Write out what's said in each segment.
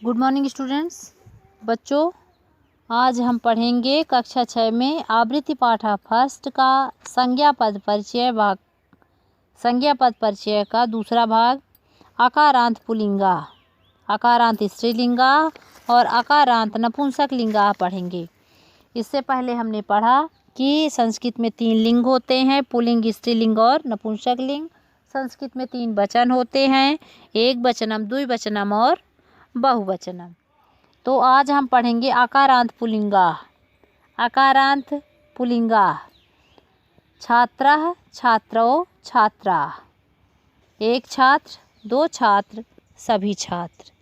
Good morning students. बच्चों, आज हम पढ़ेंगे कक्षा 6 में आवृत्ति पाठा फर्स्ट का संज्ञा पद परिचय का दूसरा भाग आकारांत पुल्लिंगा, आकारांत स्त्रीलिंगा और आकारांत नपुंसकलिंगा पढ़ेंगे। इससे पहले हमने पढ़ा कि संस्कृत में 3 लिंग होते हैं, पुल्लिंग, स्त्रीलिंग और नपुंसकलिंग। संस्कृत में 3 वचन होते हैं, एक वचनम, द्विवचनम और बहुवचनम। तो आज हम पढ़ेंगे आकारांत पुल्लिंगा। आकारांत पुल्लिंगा: छात्रः, छात्रौ, छात्रा। एक छात्र, 2 छात्र, सभी छात्र।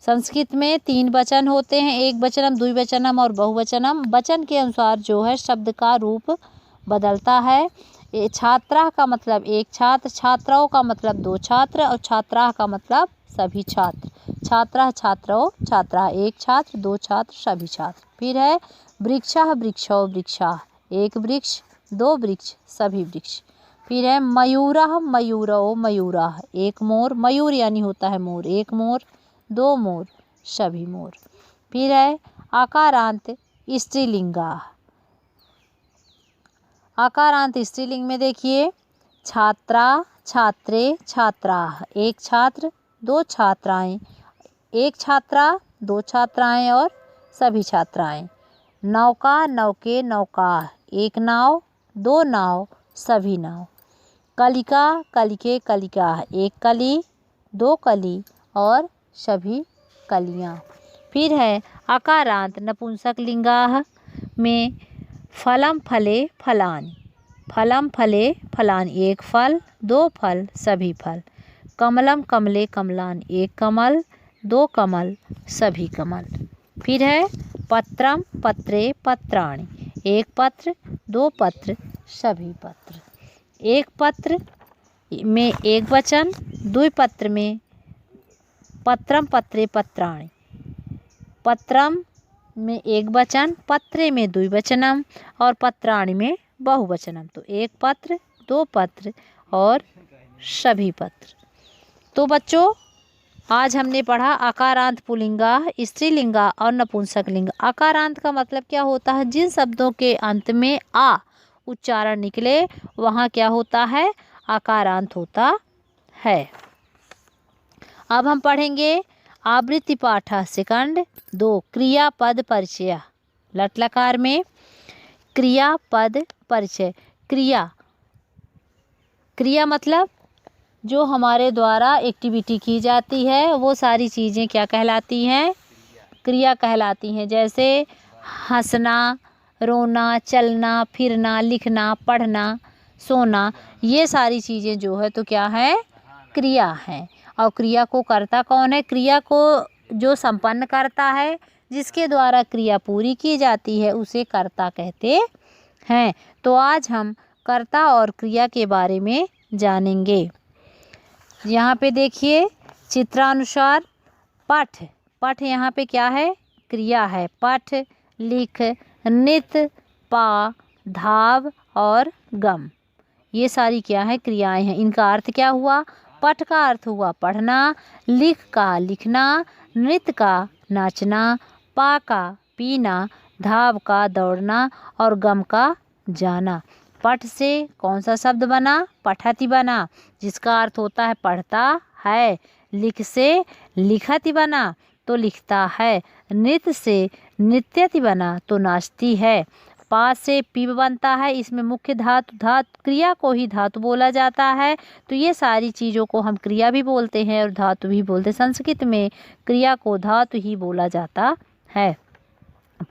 संस्कृत में 3 वचन होते हैं, एक वचनम, द्विवचनम और बहुवचनम। वचन के अनुसार जो है शब्द का रूप बदलता है। छात्रा का मतलब एक छात्र, छात्राओं का मतलब 2 छात्र और छात्रा का मतलब सभी छात्र। छात्रा, छात्रौ, छात्रा, एक छात्र, 2 छात्र, सभी छात्र। फिर है वृक्षः, वृक्षौ, वृक्षा, एक वृक्ष, 2 वृक्ष, सभी वृक्ष। फिर है मयूरः, मयूरौ, मयूरा, एक मोर, मयूर यानी होता है मोर, एक मोर, 2 मोर, सभी मोर। फिर है आकारांत स्त्रीलिंगा। आकारांत स्त्रीलिंग में देखिए, छात्रा, छात्रे, छात्रा, एक छात्र, 2 छात्राएं, एक छात्रा, 2 छात्राएं और सभी छात्राएं। नौका, नौके, नौका, एक नाव, 2 नाव, सभी नाव। कलिका, कलिके, कलिका, एक कली, 2 कली और सभी कलियां। फिर है आकारांत नपुंसकलिंगा में फलम, फले, फलानि, फलम, फले, फलानि, एक फल, 2 फल, सभी फल। कमलम, कमले, कमलानि, एक कमल, 2 कमल, सभी कमल। फिर है पत्रम, पत्रे, पत्राणि, एक पत्र, 2 पत्र, सभी पत्र। एक पत्र में एक वचन, द्विपत्र में पत्रम, पत्रे, पत्राणि। पत्रम में एक वचन, पत्रे में द्विवचनम और पत्राणि में बहुवचनम। तो एक पत्र, 2 पत्र और सभी पत्र। तो बच्चों, आज हमने पढ़ा आकारांत पुल्लिंगा, स्त्रीलिंगा और नपुंसकलिंग। आकारांत का मतलब क्या होता है? जिन शब्दों के अंत में आ उच्चारण निकले वहाँ क्या होता है? आकारांत होता है। अब हम पढ़ेंगे आवृत्ति पाठा सेकंड 2 क्रियापद परिचय। लट लकार में क्रियापद परिचय। क्रिया, क्रिया मतलब जो हमारे द्वारा एक्टिविटी की जाती है वो सारी चीज़ें क्या कहलाती हैं? क्रिया कहलाती हैं। जैसे हंसना, रोना, चलना, फिरना, लिखना, पढ़ना, सोना, ये सारी चीज़ें जो है तो क्या है? क्रिया है। और क्रिया को करता कौन है? क्रिया को जो संपन्न करता है, जिसके द्वारा क्रिया पूरी की जाती है, उसे कर्ता कहते हैं। तो आज हम कर्ता और क्रिया के बारे में जानेंगे। यहाँ पे देखिए चित्रानुसार पठ, पठ यहाँ पे क्या है? क्रिया है। पठ, लिख, नित, पा, धाव और गम, ये सारी क्या है? क्रियाएं हैं। इनका अर्थ क्या हुआ? पठ का अर्थ हुआ पढ़ना, लिख का लिखना, नृत्य का नाचना, पा का पीना, धाव का दौड़ना और गम का जाना। पठ से कौन सा शब्द बना? पठति बना, जिसका अर्थ होता है पढ़ता है। लिख से लिखति बना तो लिखता है। नृत्य से नृत्यति बना तो नाचती है। पा से पीब बनता है, इसमें मुख्य धातु क्रिया को ही धातु बोला जाता है। तो ये सारी चीज़ों को हम क्रिया भी बोलते हैं और धातु भी बोलते हैं। संस्कृत में क्रिया को धातु ही बोला जाता है।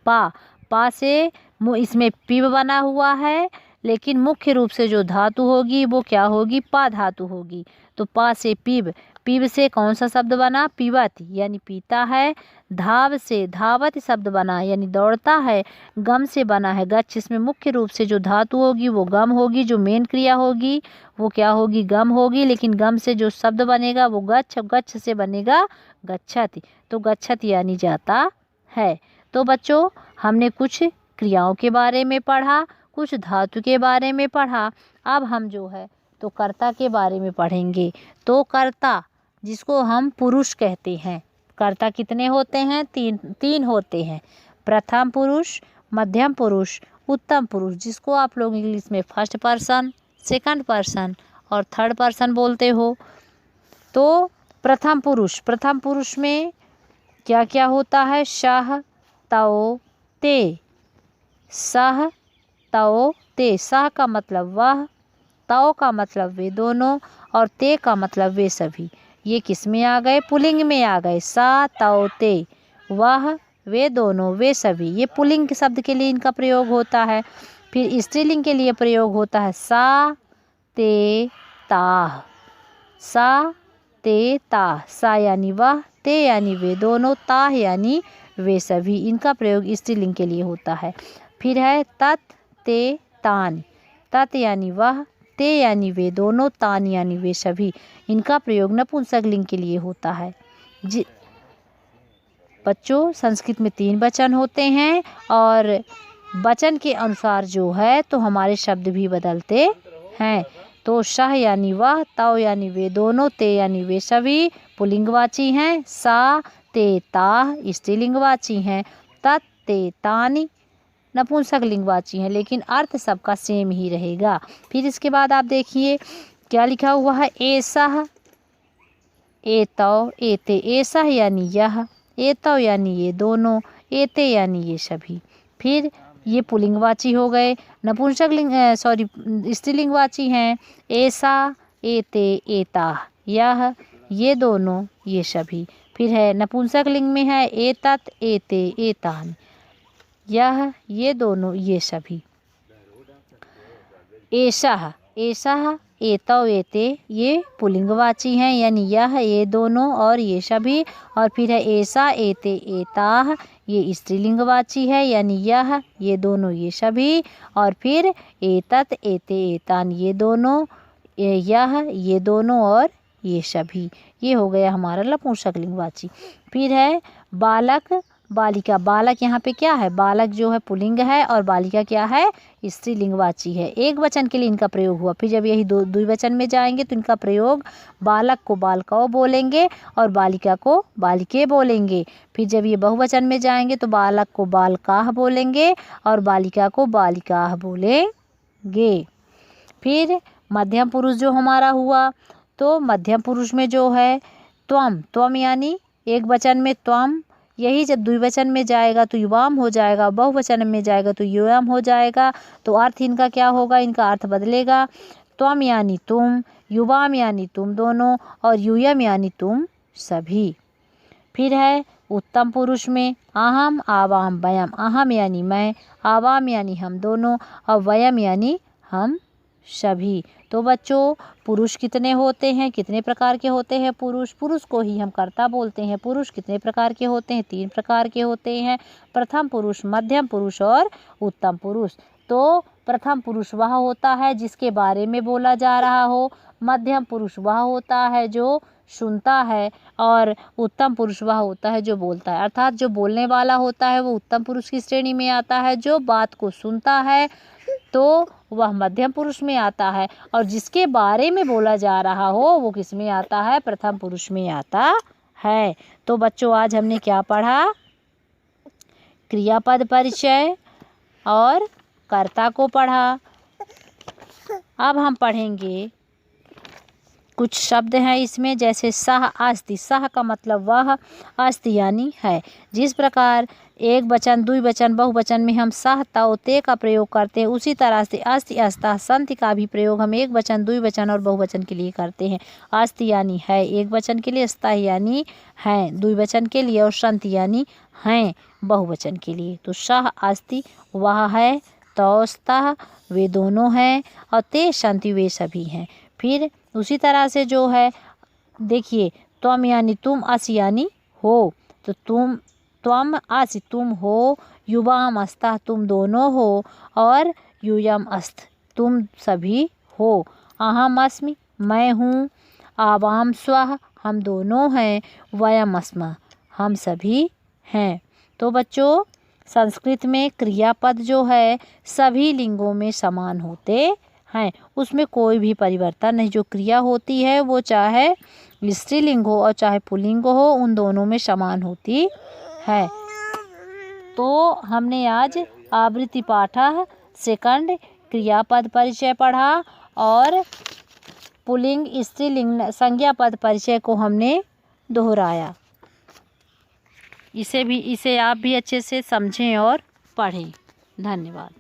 पा से इसमें पीब बना हुआ है, लेकिन मुख्य रूप से जो धातु होगी वो क्या होगी? पा धातु होगी। तो पा से पीब, पीब से कौन सा शब्द बना? पीवति यानी पीता है। धाव से धावत शब्द बना यानी दौड़ता है। गम से बना है गच्छ, इसमें मुख्य रूप से जो धातु होगी वो गम होगी, जो मेन क्रिया होगी वो क्या होगी? गम होगी। लेकिन गम से जो शब्द बनेगा वो गच्छ, गच्छ से बनेगा गच्छति, तो गच्छति यानी जाता है। तो बच्चों, हमने कुछ क्रियाओं के बारे में पढ़ा, कुछ धातु के बारे में पढ़ा। अब हम जो है तो कर्ता के बारे में पढ़ेंगे। तो कर्ता जिसको हम पुरुष कहते हैं, कर्ता कितने होते हैं? तीन होते हैं। प्रथम पुरुष, मध्यम पुरुष, उत्तम पुरुष, जिसको आप लोग इंग्लिश में फर्स्ट पर्सन, सेकंड पर्सन और थर्ड पर्सन बोलते हो। तो प्रथम पुरुष में क्या क्या होता है? शह, तौ, ते। सह, तौ, ते। सह का मतलब वह, तौ का मतलब वे दोनों और ते का मतलब वे सभी। ये किस में आ गए? पुल्लिंग में आ गए। सा, तौ, ते। वह, वे दोनों, वे सभी। ये पुल्लिंग शब्द के लिए इनका प्रयोग होता है। फिर स्त्रीलिंग के लिए प्रयोग होता है सा, ते, ताह। सा, ते, ताह। सा यानी वह, ते यानी वे दोनों, ताह यानी वे सभी। इनका प्रयोग स्त्रीलिंग के लिए होता है। फिर है तत्, ते, तान। तत् यानी वह, ते यानी वे दोनों, तान यानी वे सभी। इनका प्रयोग नपुंसकलिंग के लिए होता है। बच्चों, संस्कृत में 3 वचन होते हैं और वचन के अनुसार जो है तो हमारे शब्द भी बदलते हैं। तो शह यानी वह, तौ यानी वे दोनों, ते यानी वे सभी पुल्लिंगवाची हैं। सा, ते, ताह स्त्रीलिंगवाची हैं। तत्, ते, तानि नपुंसकलिंगवाची हैं, लेकिन अर्थ सबका सेम ही रहेगा। फिर इसके बाद आप देखिए क्या लिखा हुआ है? एसह, एतौ, एते। एसह यानी यह, एतौ यानी ये दोनों, एते यानी ये सभी। फिर ये पुल्लिंगवाची हो गए। स्त्रीलिंगवाची हैं। ऐसा, एते, एताह। यह, ये दोनों, ये सभी। फिर है नपुंसकलिंग में है एतत्, एते, एतान। यह, ये दोनों, ये सभी। एषः, एषः, एतौ, एते ये पुल्लिंगवाची हैं, यानी यह, ये दोनों और ये सभी। और फिर है एषा, एते, एताः ये स्त्रीलिंगवाची है, यानी यह, ये दोनों, ये सभी। और फिर एतत्, एते, एतान ये दोनों, यह, ये दोनों और ये सभी। ये हो गया हमारा नपुंसकलिंगवाची। फिर है बालक, बालिका। बालक यहाँ पे क्या है? बालक जो है पुल्लिंग है और बालिका क्या है? स्त्रीलिंगवाची है। एक वचन के लिए इनका प्रयोग हुआ। फिर जब यही द्विवचन में जाएंगे तो इनका प्रयोग बालक को बालकौ बोलेंगे और बालिका को बालिके बोलेंगे। फिर जब ये बहुवचन में जाएंगे तो बालक को बालकाः बोलेंगे और बालिका को बालिकाः बोलेंगे। फिर मध्यम पुरुष जो हमारा हुआ, तो मध्यम पुरुष में जो है त्वम, त्वम यानी एक वचन में त्वम, यही जब द्विवचन में जाएगा तो युवाम हो जाएगा, बहुवचन में जाएगा तो यूयम हो जाएगा। तो अर्थ इनका क्या होगा? इनका अर्थ बदलेगा। त्वम यानी तुम, युवाम यानी तुम दोनों और यूयम यानी तुम सभी। फिर है उत्तम पुरुष में अहम, आवाम, वयम। अहम यानी मैं, आवाम यानी हम दोनों और वयम यानी हम सभी। तो बच्चों, पुरुष कितने होते हैं? कितने प्रकार के होते हैं पुरुष? पुरुष को ही हम कर्ता बोलते हैं। पुरुष कितने प्रकार के होते हैं? 3 प्रकार के होते हैं। प्रथम पुरुष, मध्यम पुरुष और उत्तम पुरुष। तो प्रथम पुरुष वह होता है जिसके बारे में बोला जा रहा हो, मध्यम पुरुष वह होता है जो सुनता है और उत्तम पुरुष वह होता है जो बोलता है। अर्थात जो बोलने वाला होता है वो उत्तम पुरुष की श्रेणी में आता है, जो बात को सुनता है तो वह मध्यम पुरुष में आता है और जिसके बारे में बोला जा रहा हो वो किस में आता है? प्रथम पुरुष में आता है। तो बच्चों, आज हमने क्या पढ़ा? क्रियापद परिचय और कर्ता को पढ़ा। अब हम पढ़ेंगे कुछ शब्द हैं इसमें, जैसे सह, अस्ति। सह का मतलब वह, अस्ति यानी है। जिस प्रकार एक वचन, द्विवचन, बहुवचन में हम सह, तौ, ते का प्रयोग करते हैं, उसी तरह से अस्ति, अस्तः, सन्ति का भी प्रयोग हम एक वचन, द्विवचन और बहुवचन के लिए करते हैं। अस्ति यानी है एक वचन के लिए, अस्तः यानी है द्विवचन के लिए और सन्ति यानी हैं बहुवचन के लिए। तो सह, अस्ति वह है, तौ, स्तः वे दोनों हैं और ते, सन्ति वे सभी हैं। फिर उसी तरह से जो है देखिए, त्वम यानी तुम, अस यानी हो, तो तुम, त्वम, अस तुम हो, युवाम, अस्तः तुम दोनों हो और यूयम, अस्त तुम सभी हो। अहम अस्मि मैं हूँ, आवाम स्वः हम दोनों हैं, वयम अस्मः हम सभी हैं। तो बच्चों, संस्कृत में क्रियापद जो है सभी लिंगों में समान होते हैं, उसमें कोई भी परिवर्तन नहीं। जो क्रिया होती है वो चाहे स्त्रीलिंग हो और चाहे पुल्लिंग हो, उन दोनों में समान होती है। तो हमने आज आवृत्ति पाठः सेकंड क्रियापद परिचय पढ़ा और पुल्लिंग स्त्रीलिंग संज्ञा पद परिचय को हमने दोहराया। इसे आप भी अच्छे से समझें और पढ़ें। धन्यवाद।